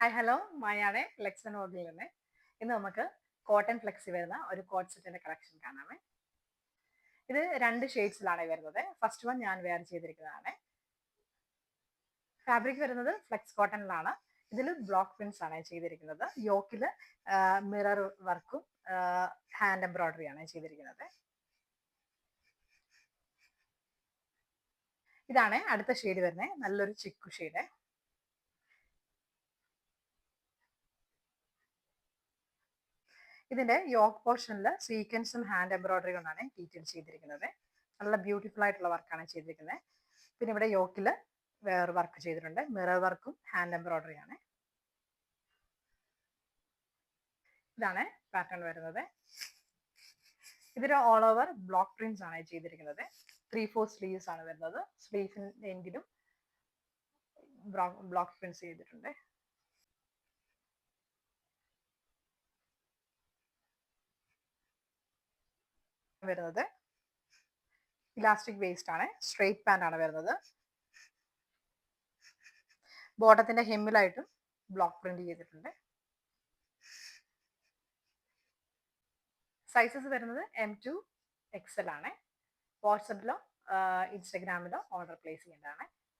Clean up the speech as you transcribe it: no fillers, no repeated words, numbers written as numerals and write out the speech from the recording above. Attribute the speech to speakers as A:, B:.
A: Hi hello മായാണ് ലെക്സൺ മോഡിൽ നിന്ന് ഇന്ന് നമുക്ക് കോട്ടൺ ഫ്ലെക്സി വരുന്ന ഒരു കോട്ട് സെറ്റിന്റെ കളക്ഷൻ കാണാമേ. ഇത് രണ്ട് ഷെയ്ഡ്സിലാണ് വരുന്നത്. ഫസ്റ്റ് വൺ ഞാൻ വെയർ ചെയ്തിരിക്കുന്നതാണ്. ഫാബ്രിക് വരുന്നത് ഫ്ലെക്സ് കോട്ടണിലാണ്. ഇതിൽ ബ്ലോക്ക് പ്രിന്റ്സ് ആണ് ചെയ്തിരിക്കുന്നത്. യോക്കിൽ മിറർ വർക്കും ഹാൻഡ് എംബ്രോയിഡറിയാണ് ചെയ്തിരിക്കുന്നത്. ഇതാണ് അടുത്ത ഷെയ്ഡ് വരുന്നത്, നല്ലൊരു ചിക്കു ഷെയ്ഡ്. ഇതിന്റെ യോക്ക് പോർഷനിൽ സീക്വൻസും ഹാൻഡ് എംബ്രോയിഡറി കൊണ്ടാണ് ഡീറ്റെയിൽ ചെയ്തിരിക്കുന്നത്. നല്ല ബ്യൂട്ടിഫുൾ ആയിട്ടുള്ള വർക്കാണ് ചെയ്തിരിക്കുന്നത്. പിന്നെ ഇവിടെ യോക്കിൽ വേറെ വർക്ക് ചെയ്തിട്ടുണ്ട്. മിറർ വർക്കും ഹാൻഡ് എംബ്രോയിഡറിയാണ്. ഇതാണ് പാറ്റേൺ വരുന്നത്. ഇതിൽ ഓൾ ഓവർ ബ്ലോക്ക് പ്രിന്റ്സ് ആണ് ചെയ്തിരിക്കുന്നത്. 3/4 സ്ലീവ്സ് ആണ് വരുന്നത്. സ്ലീവിന്റെ എൻഡിലും ബ്ലോക്ക് പ്രിന്റ്സ് ചെയ്തിട്ടുണ്ട്. വരുന്നത് ഇലാസ്റ്റിക് വേസ്റ്റ് ആണ്. സ്ട്രെയിറ്റ് പാന്റ് ആണ് വരുന്നത്. ബോട്ടത്തിന്റെ ഹെമ്മിലായിട്ടും ബ്ലോക്ക് പ്രിന്റ് ചെയ്തിട്ടുണ്ട്. സൈസസ് വരുന്നത് M to XL ആണ്. വാട്സപ്പിലോ ഇൻസ്റ്റഗ്രാമിലോ ഓർഡർ പ്ലേസ് ചെയ്യേണ്ടതാണ്.